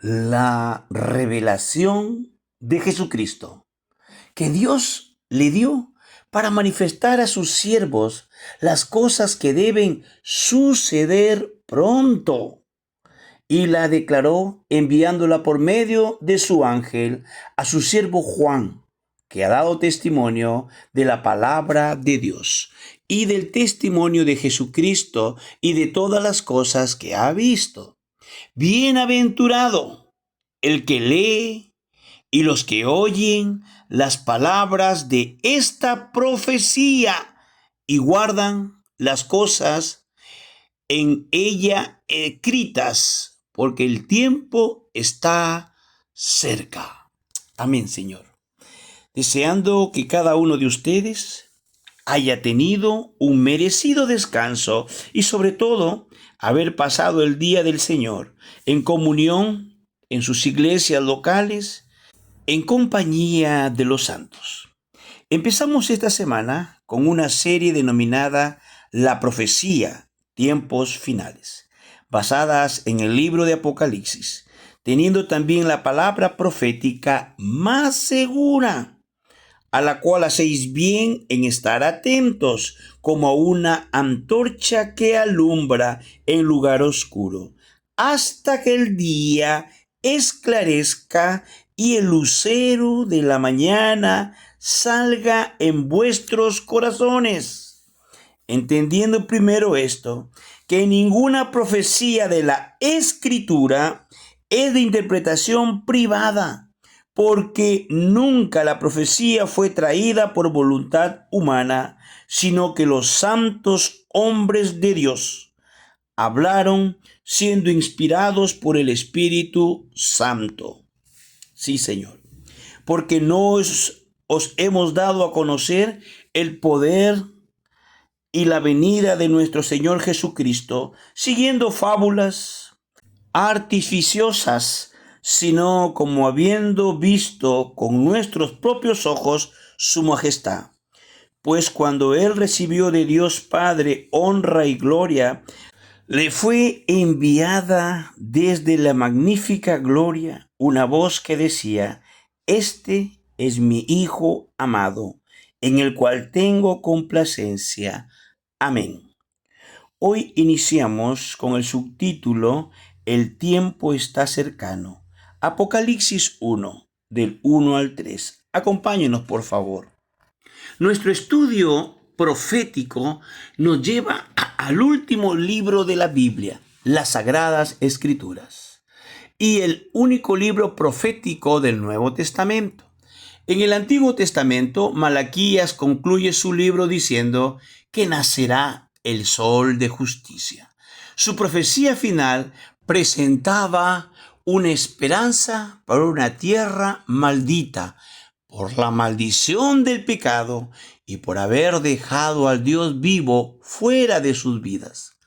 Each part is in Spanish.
la revelación de Jesucristo, que Dios le dio para manifestar a sus siervos las cosas que deben suceder pronto. Y la declaró enviándola por medio de su ángel a su siervo Juan, que ha dado testimonio de la palabra de Dios y del testimonio de Jesucristo y de todas las cosas que ha visto. Bienaventurado el que lee y los que oyen las palabras de esta profecía y guardan las cosas en ella escritas, porque el tiempo está cerca. Amén, Señor. Deseando que cada uno de ustedes haya tenido un merecido descanso y sobre todo haber pasado el día del Señor en comunión en sus iglesias locales, en compañía de los santos. Empezamos esta semana con una serie denominada La Profecía, Tiempos Finales, basadas en el libro de Apocalipsis, teniendo también la palabra profética más segura, a la cual hacéis bien en estar atentos, como una antorcha que alumbra en lugar oscuro, hasta que el día esclarezca y el lucero de la mañana salga en vuestros corazones. Entendiendo primero esto, que ninguna profecía de la Escritura es de interpretación privada, porque nunca la profecía fue traída por voluntad humana, sino que los santos hombres de Dios hablaron siendo inspirados por el Espíritu Santo. Sí, Señor, porque os hemos dado a conocer el poder y la venida de nuestro Señor Jesucristo, siguiendo fábulas artificiosas, sino como habiendo visto con nuestros propios ojos su majestad. Pues cuando Él recibió de Dios Padre honra y gloria, le fue enviada desde la magnífica gloria una voz que decía: Este es mi Hijo amado, en el cual tengo complacencia. Amén. Hoy iniciamos con el subtítulo El tiempo está cercano. Apocalipsis 1, del 1 al 3. Acompáñenos, por favor. Nuestro estudio profético nos lleva al último libro de la Biblia, las Sagradas Escrituras, y el único libro profético del Nuevo Testamento. En el Antiguo Testamento, Malaquías concluye su libro diciendo que nacerá el sol de justicia. Su profecía final presentaba una esperanza para una tierra maldita por la maldición del pecado y por haber dejado al Dios vivo fuera de sus vidas.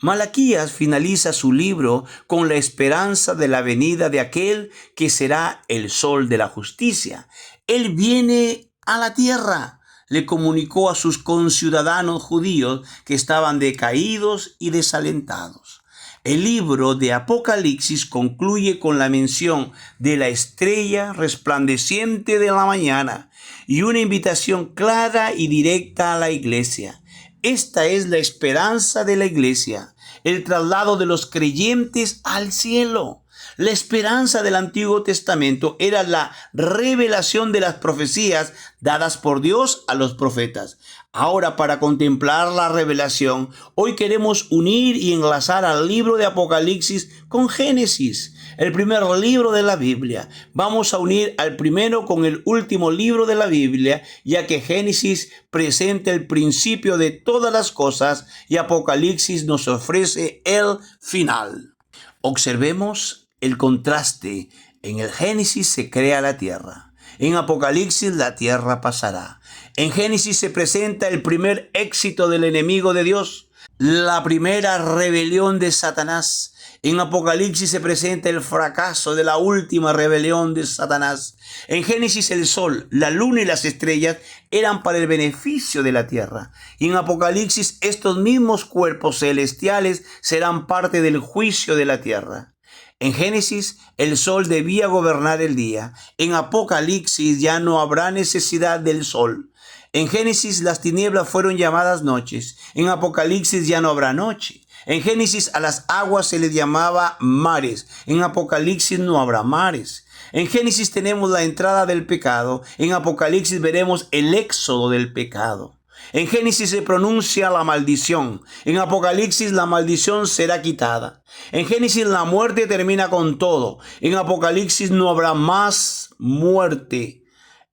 Malaquías finaliza su libro con la esperanza de la venida de aquel que será el sol de la justicia. Él viene a la tierra, le comunicó a sus conciudadanos judíos que estaban decaídos y desalentados. El libro de Apocalipsis concluye con la mención de la estrella resplandeciente de la mañana y una invitación clara y directa a la iglesia. Esta es la esperanza de la iglesia, el traslado de los creyentes al cielo. La esperanza del Antiguo Testamento era la revelación de las profecías dadas por Dios a los profetas. Ahora, para contemplar la revelación, hoy queremos unir y enlazar al libro de Apocalipsis con Génesis, el primer libro de la Biblia. Vamos a unir al primero con el último libro de la Biblia, ya que Génesis presenta el principio de todas las cosas y Apocalipsis nos ofrece el final. Observemos el contraste. En el Génesis se crea la tierra. En Apocalipsis la tierra pasará. En Génesis se presenta el primer éxito del enemigo de Dios, la primera rebelión de Satanás. En Apocalipsis se presenta el fracaso de la última rebelión de Satanás. En Génesis el sol, la luna y las estrellas eran para el beneficio de la tierra. Y en Apocalipsis estos mismos cuerpos celestiales serán parte del juicio de la tierra. En Génesis, el sol debía gobernar el día. En Apocalipsis ya no habrá necesidad del sol. En Génesis las tinieblas fueron llamadas noches. En Apocalipsis ya no habrá noche. En Génesis a las aguas se les llamaba mares. En Apocalipsis no habrá mares. En Génesis tenemos la entrada del pecado. En Apocalipsis veremos el éxodo del pecado. En Génesis se pronuncia la maldición. En Apocalipsis la maldición será quitada. En Génesis la muerte termina con todo. En Apocalipsis no habrá más muerte.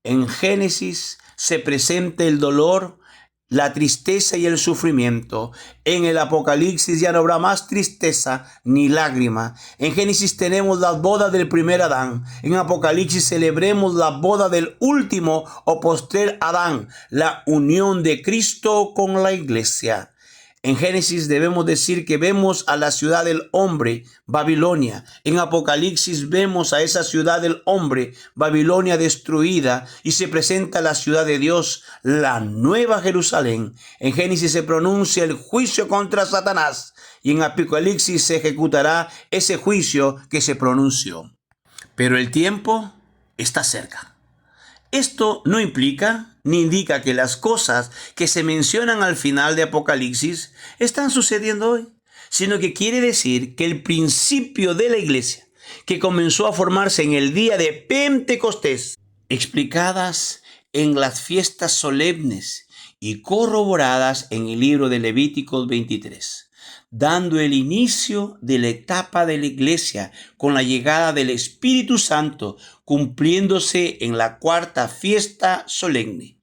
En Génesis se presenta el dolor, la tristeza y el sufrimiento. En el Apocalipsis ya no habrá más tristeza ni lágrima. En Génesis tenemos las bodas del primer Adán. En Apocalipsis celebremos la boda del último o postrer Adán, la unión de Cristo con la iglesia. En Génesis debemos decir que vemos a la ciudad del hombre, Babilonia. En Apocalipsis vemos a esa ciudad del hombre, Babilonia destruida, y se presenta la ciudad de Dios, la nueva Jerusalén. En Génesis se pronuncia el juicio contra Satanás, y en Apocalipsis se ejecutará ese juicio que se pronunció. Pero el tiempo está cerca. Esto no implica ni indica que las cosas que se mencionan al final de Apocalipsis están sucediendo hoy, sino que quiere decir que el principio de la iglesia, que comenzó a formarse en el día de Pentecostés, explicadas en las fiestas solemnes y corroboradas en el libro de Levíticos 23, dando el inicio de la etapa de la iglesia con la llegada del Espíritu Santo, cumpliéndose en la cuarta fiesta solemne,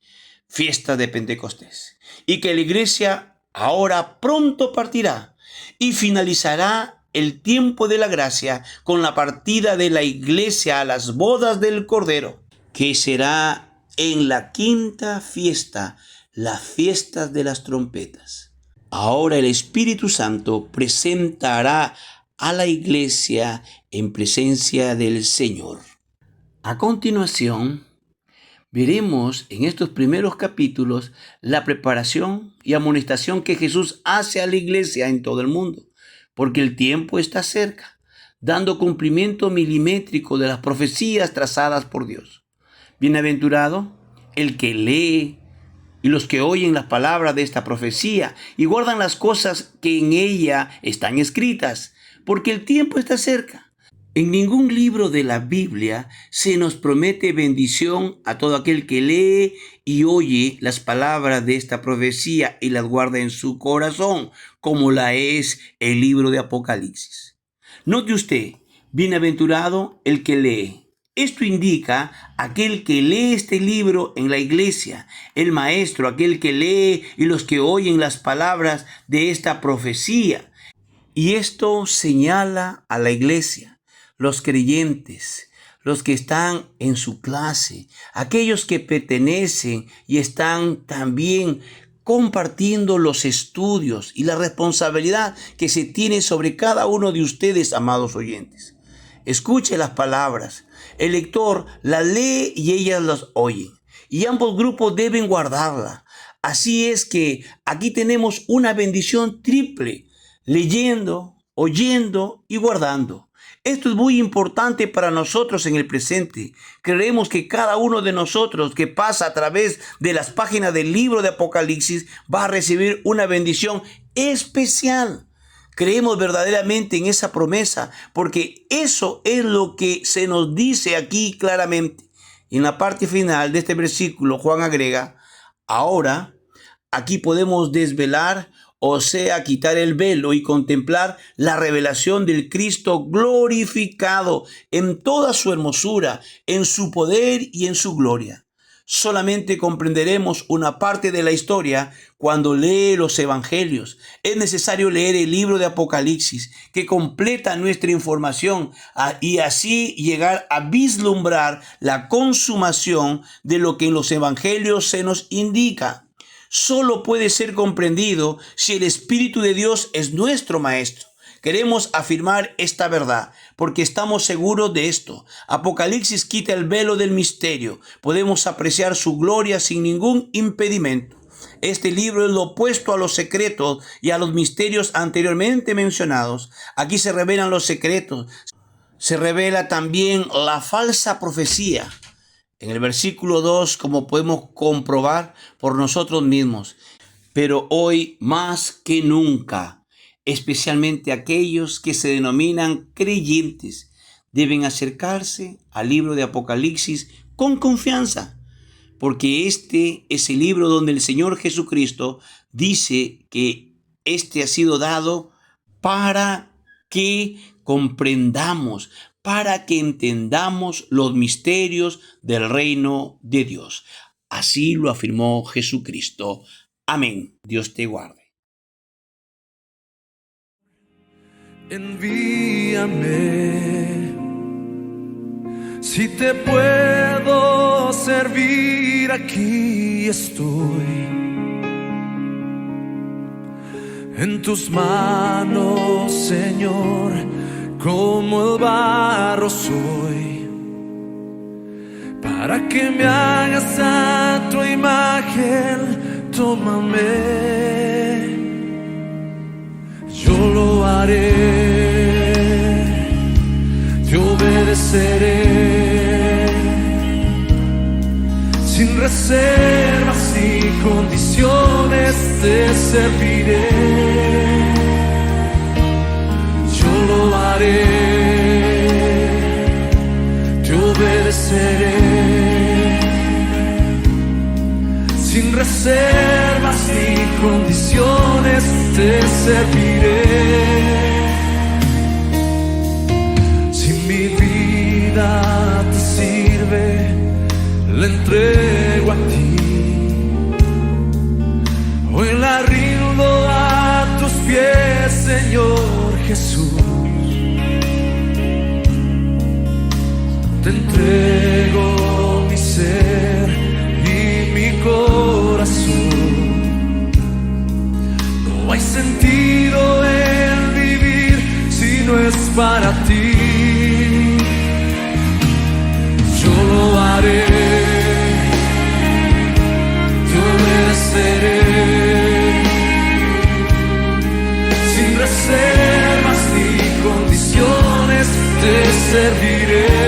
fiesta de Pentecostés, y que la iglesia ahora pronto partirá y finalizará el tiempo de la gracia con la partida de la iglesia a las bodas del Cordero, que será en la quinta fiesta, las fiestas de las trompetas. Ahora el Espíritu Santo presentará a la iglesia en presencia del Señor. A continuación, veremos en estos primeros capítulos la preparación y amonestación que Jesús hace a la iglesia en todo el mundo, porque el tiempo está cerca, dando cumplimiento milimétrico de las profecías trazadas por Dios. Bienaventurado el que lee y los que oyen las palabras de esta profecía y guardan las cosas que en ella están escritas, porque el tiempo está cerca. En ningún libro de la Biblia se nos promete bendición a todo aquel que lee y oye las palabras de esta profecía y las guarda en su corazón, como la es el libro de Apocalipsis. Note usted, bienaventurado el que lee. Esto indica aquel que lee este libro en la iglesia, el maestro, aquel que lee y los que oyen las palabras de esta profecía. Y esto señala a la iglesia, los creyentes, los que están en su clase, aquellos que pertenecen y están también compartiendo los estudios y la responsabilidad que se tiene sobre cada uno de ustedes, amados oyentes. Escuche las palabras. El lector las lee y ellas las oyen. Y ambos grupos deben guardarla. Así es que aquí tenemos una bendición triple: leyendo, oyendo y guardando. Esto es muy importante para nosotros en el presente. Creemos que cada uno de nosotros que pasa a través de las páginas del libro de Apocalipsis va a recibir una bendición especial. Creemos verdaderamente en esa promesa, porque eso es lo que se nos dice aquí claramente. Y en la parte final de este versículo, Juan agrega: ahora, aquí podemos desvelar, o sea, quitar el velo y contemplar la revelación del Cristo glorificado en toda su hermosura, en su poder y en su gloria. Solamente comprenderemos una parte de la historia cuando lee los evangelios. Es necesario leer el libro de Apocalipsis, que completa nuestra información, y así llegar a vislumbrar la consumación de lo que en los evangelios se nos indica. Solo puede ser comprendido si el Espíritu de Dios es nuestro maestro. Queremos afirmar esta verdad porque estamos seguros de esto. Apocalipsis quita el velo del misterio. Podemos apreciar su gloria sin ningún impedimento. Este libro es lo opuesto a los secretos y a los misterios anteriormente mencionados. Aquí se revelan los secretos. se revela también la falsa profecía. En el versículo 2, como podemos comprobar por nosotros mismos. Pero hoy más que nunca, especialmente aquellos que se denominan creyentes, deben acercarse al libro de Apocalipsis con confianza, porque este es el libro donde el Señor Jesucristo dice que este ha sido dado para que comprendamos, para que entendamos los misterios del reino de Dios. Así lo afirmó Jesucristo. Amén. Dios te guarde. Envíame, si te puedo servir, aquí estoy. En tus manos, Señor, como el barro soy, para que me hagas a tu imagen. Tómame, yo lo haré, te obedeceré, sin reservas y condiciones te serviré. Yo lo haré, te obedeceré, sin reservas ni condiciones te serviré. Si mi vida te sirve, la entrego a ti. Hoy la rindo a tus pies, Señor Jesús. Te entrego mi ser y mi corazón. No hay sentido en vivir si no es para ti. Yo lo haré, te obedeceré, sin reservas ni condiciones te serviré.